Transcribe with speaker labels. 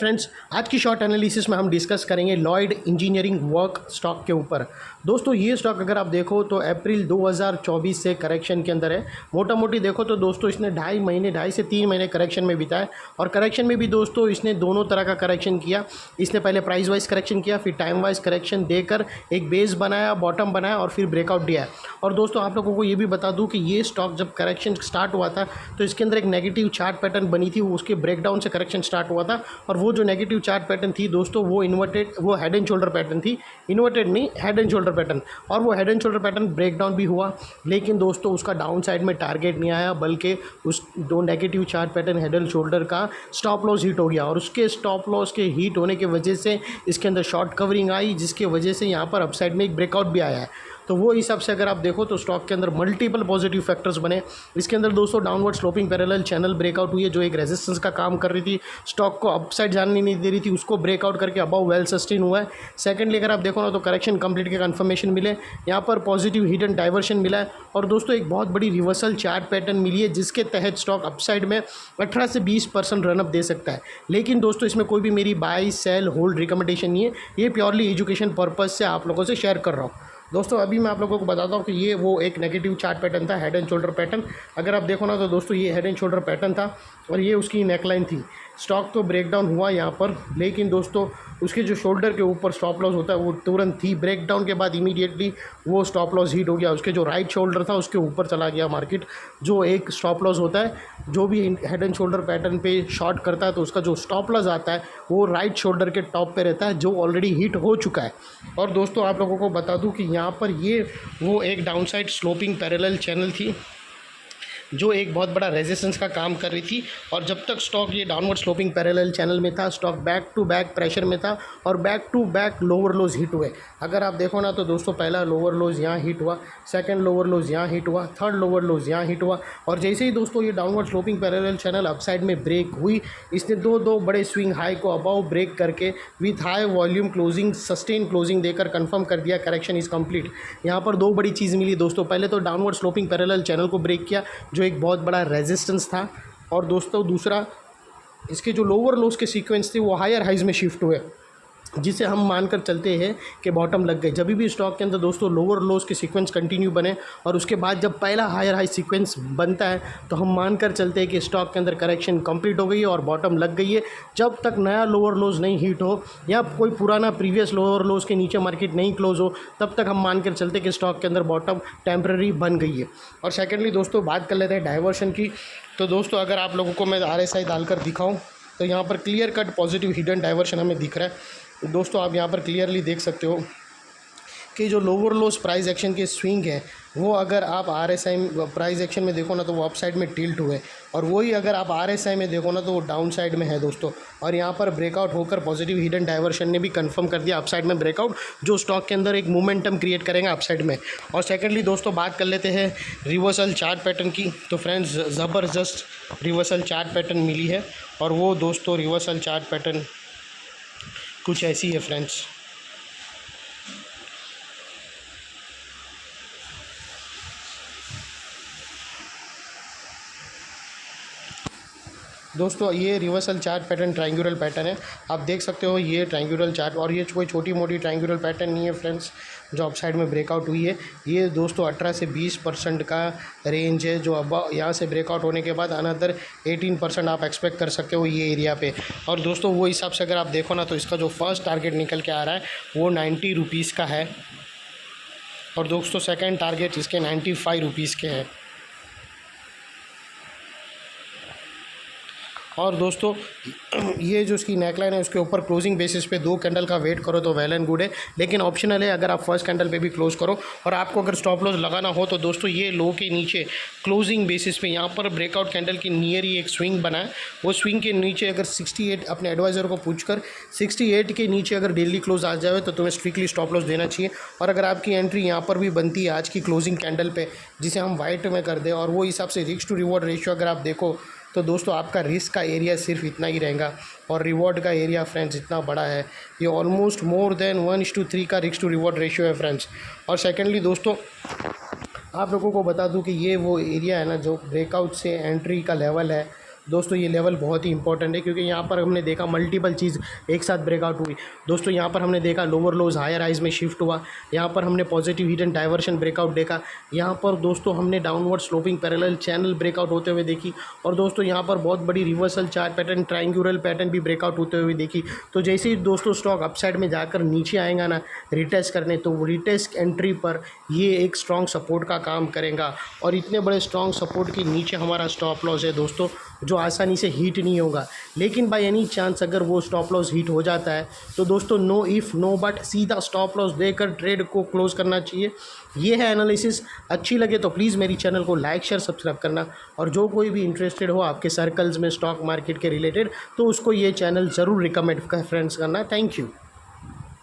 Speaker 1: Friends, आज की short analysis में हम डिस्कस करेंगे लॉयड इंजीनियरिंग वर्क स्टॉक के ऊपर। दोस्तों ये स्टॉक अगर आप देखो तो अप्रैल 2024 से करेक्शन के अंदर है। मोटा मोटी देखो तो दोस्तों इसने 2.5 से 3 महीने करेक्शन में बिताए और करेक्शन में भी दोस्तों इसने दोनों तरह का करेक्शन किया। इसने पहले प्राइस वाइज करेक्शन किया, फिर टाइम वाइज करेक्शन देकर एक बेस बनाया, बॉटम बनाया और फिर ब्रेकआउट दिया। और दोस्तों आप लोगों को ये भी बता दूँ कि ये स्टॉक जब करेक्शन स्टार्ट हुआ था तो इसके अंदर एक नेगेटिव चार्ट पैटर्न बनी थी, उसके ब्रेकडाउन से करेक्शन स्टार्ट हुआ था। और वो जो नेगेटिव चार्ट पैटर्न थी दोस्तों वो हेड एंड शोल्डर पैटर्न थी, इन्वर्टेड नहीं, हेड एंड शोल्डर पैटर्न। और वो head and shoulder pattern breakdown भी हुआ, लेकिन दोस्तों उसका डाउन साइड में टारगेट नहीं आया, बल्कि उस दो negative chart pattern head and shoulder का स्टॉप लॉस हिट हो गया। और उसके स्टॉप लॉस के हिट होने की वजह से इसके अंदर शॉर्ट कवरिंग आई, जिसकी वजह से यहाँ पर अपसाइड में एक ब्रेकआउट भी आया है। तो वो हिसाब से अगर आप देखो तो स्टॉक के अंदर मल्टीपल पॉजिटिव फैक्टर्स बने। इसके अंदर दोस्तों downward sloping parallel channel breakout हुई है, जो एक रेजिस्टेंस का काम कर रही थी, स्टॉक को अपसाइड जाने नहीं दे रही थी, उसको ब्रेकआउट करके अबव वेल सस्टेन हुआ है। सेकंडली अगर आप देखो ना तो करेक्शन कंप्लीट के कंफर्मेशन मिले, यहाँ पर पॉजिटिव हिडन डाइवर्शन मिला है। और दोस्तों एक बहुत बड़ी रिवर्सल चार्ट पैटर्न मिली है, जिसके तहत स्टॉक अपसाइड में 18 से 20% रनअप दे सकता है। लेकिन दोस्तों इसमें कोई भी मेरी बाय सेल होल्ड रिकमेंडेशन नहीं है, ये प्योरली एजुकेशन पर्पज़ से आप लोगों से शेयर कर रहा हूँ। दोस्तों अभी मैं आप लोगों को बताता हूँ कि ये वो एक नेगेटिव चार्ट पैटर्न था, हेड एंड शोल्डर पैटर्न। अगर आप देखो ना तो दोस्तों ये हेड एंड शोल्डर पैटर्न था और ये उसकी नेकलाइन थी। स्टॉक तो ब्रेकडाउन हुआ यहाँ पर, लेकिन दोस्तों उसके जो शोल्डर के ऊपर स्टॉप लॉस होता है वो तुरंत थी, ब्रेकडाउन के बाद इमीडिएटली वो स्टॉप लॉस हिट हो गया। उसके जो राइट शोल्डर था उसके ऊपर चला गया मार्केट। जो एक स्टॉप लॉस होता है, जो भी हेड एंड शोल्डर पैटर्न पे शॉर्ट करता है तो उसका जो स्टॉप लॉस आता है वो राइट शोल्डर के टॉप पे रहता है, जो ऑलरेडी हिट हो चुका है। और दोस्तों आप लोगों को बता दूं कि यहाँ पर ये वो एक डाउनसाइड स्लोपिंग पैरेलल चैनल थी, जो एक बहुत बड़ा रेजिस्टेंस का काम कर रही थी। और जब तक स्टॉक ये डाउनवर्ड स्लोपिंग पैरेलल चैनल में था, stock back to back pressure में था और back to back lower lows hit हुए। अगर आप देखो ना तो दोस्तों पहला लोअर लोज यहाँ हिट हुआ, सेकंड लोअर लोज यहाँ हिट हुआ, थर्ड लोअर लोज यहाँ हिट हुआ। और जैसे ही दोस्तों ये downward sloping parallel channel upside में ब्रेक हुई, इसने दो बड़े स्विंग हाई को अबाउ ब्रेक करके with high volume closing, sustain closing देकर कंफर्म कर दिया करेक्शन इज़ कंप्लीट। यहाँ पर दो बड़ी चीज़ मिली दोस्तों, पहले तो डाउनवर्ड स्लोपिंग पैरेलल चैनल को ब्रेक किया, जो एक बहुत बड़ा रेजिस्टेंस था। और दोस्तों दूसरा, इसके जो लोअर लोज के सीक्वेंस थे वो हायर हाइज में शिफ्ट हुए, जिसे हम मानकर चलते हैं कि बॉटम लग गए। जब भी स्टॉक के अंदर दोस्तों लोअर लोज के सीक्वेंस कंटिन्यू बने और उसके बाद जब पहला हायर हाई सीक्वेंस बनता है तो हम मानकर चलते हैं कि स्टॉक के अंदर करेक्शन कंप्लीट हो गई है और बॉटम लग गई है। जब तक नया लोअर लोज नहीं हिट हो या कोई पुराना प्रीवियस लोअर लोज के नीचे मार्केट नहीं क्लोज हो, तब तक हम मानकर चलते हैं कि स्टॉक के अंदर बॉटम टेम्प्रेरी बन गई है। और सेकेंडली दोस्तों बात कर लेते हैं डाइवर्शन की। तो दोस्तों अगर आप लोगों को मैं RSI डालकर दिखाऊँ तो यहाँ पर clear cut positive hidden diversion हमें दिख रहा है। दोस्तों आप यहाँ पर क्लियरली देख सकते हो कि जो लोअर लोज प्राइस एक्शन के स्विंग है वो अगर आप RSI प्राइस एक्शन में देखो ना तो वो अप साइड में टिल्ट हुए, और वही अगर आप RSI में देखो ना तो वो डाउन साइड में है दोस्तों। और यहाँ पर ब्रेकआउट होकर पॉजिटिव हिडन डाइवर्शन ने भी कंफर्म कर दिया अपसाइड में ब्रेकआउट, जो स्टॉक के अंदर एक मोमेंटम क्रिएट करेंगे अपसाइड में। और सेकेंडली दोस्तों बात कर लेते हैं रिवर्सल चार्ट पैटर्न की। तो फ्रेंड्स ज़बरदस्त रिवर्सल चार्ट पैटर्न मिली है, और वो दोस्तों रिवर्सल चार्ट पैटर्न कुछ ऐसी है फ्रेंड्स। दोस्तों ये reversal chart pattern triangular pattern है, आप देख सकते हो ये ट्रायंगुलर चार्ट। और ये कोई छोटी मोटी ट्रायंगुलर पैटर्न नहीं है फ्रेंड्स, जो अपसाइड में ब्रेकआउट हुई है। ये दोस्तों 18 से 20% का रेंज है, जो अब यहाँ से ब्रेकआउट होने के बाद अनदर 18% आप एक्सपेक्ट कर सकते हो ये एरिया पे। और दोस्तों वो हिसाब से अगर आप देखो ना तो इसका जो फर्स्ट टारगेट निकल के आ रहा है वो 90 रुपीज़ का है, और दोस्तों सेकेंड टारगेट इसके 95 रुपीज़ के हैं। और दोस्तों ये जो इसकी नेकलाइन है उसके ऊपर क्लोजिंग बेसिस पे 2 कैंडल का वेट करो तो वेल एंड गुड है, लेकिन ऑप्शनल है अगर आप फर्स्ट कैंडल पे भी क्लोज करो। और आपको अगर स्टॉप लॉस लगाना हो तो दोस्तों ये लो के नीचे क्लोजिंग बेसिस पे यहाँ पर ब्रेकआउट कैंडल के नियर ही एक स्विंग बना है, वो स्विंग के नीचे अगर 68, अपने एडवाइज़र को पूछकर 68 के नीचे अगर डेली क्लोज आ जाए तो तुम्हें स्ट्रिक्टली स्टॉप लॉस देना चाहिए। और अगर आपकी एंट्री यहाँ पर भी बनती है आज की क्लोजिंग कैंडल पे, जिसे हम वाइट में कर दें, और वो हिसाब से रिस्क टू रिवॉर्ड रेशियो अगर आप देखो तो दोस्तों आपका रिस्क का एरिया सिर्फ इतना ही रहेगा और रिवॉर्ड का एरिया फ्रेंड्स इतना बड़ा है, ये ऑलमोस्ट मोर देन 1:3 का रिस्क टू रिवॉर्ड रेशियो है फ्रेंड्स। और सेकेंडली दोस्तों आप लोगों को बता दूं कि ये वो एरिया है ना जो ब्रेकआउट से एंट्री का लेवल है, दोस्तों ये लेवल बहुत ही इंपॉर्टेंट है, क्योंकि यहाँ पर हमने देखा मल्टीपल चीज़ एक साथ ब्रेकआउट हुई। दोस्तों यहाँ पर हमने देखा लोअर लोज हायर हाइज में शिफ्ट हुआ, यहाँ पर हमने positive hit and diversion breakout देखा, यहाँ पर दोस्तों हमने downward sloping parallel channel breakout होते हुए देखी, और दोस्तों यहाँ पर बहुत बड़ी reversal chart pattern triangular pattern भी ब्रेकआउट होते हुए देखी। तो जैसे ही दोस्तों स्टॉक अपसाइड में जाकर नीचे आएगा ना रिटेस्ट करने, तो वो रिटेस्ट एंट्री पर ये एक स्ट्रॉन्ग सपोर्ट का काम करेगा, और इतने बड़े स्ट्रॉन्ग सपोर्ट के नीचे हमारा स्टॉप लॉस है दोस्तों, जो आसानी से हीट नहीं होगा। लेकिन बाय एनी चांस अगर वो स्टॉप लॉस हीट हो जाता है तो दोस्तों नो इफ़ नो बट सीधा स्टॉप लॉस देकर ट्रेड को क्लोज करना चाहिए। ये है एनालिसिस। अच्छी लगे तो प्लीज़ मेरी चैनल को लाइक शेयर सब्सक्राइब करना, और जो कोई भी इंटरेस्टेड हो आपके सर्कल्स में स्टॉक मार्केट के रिलेटेड, तो उसको ये चैनल ज़रूर रिकमेंड फ्रेंड्स करना। Thank you.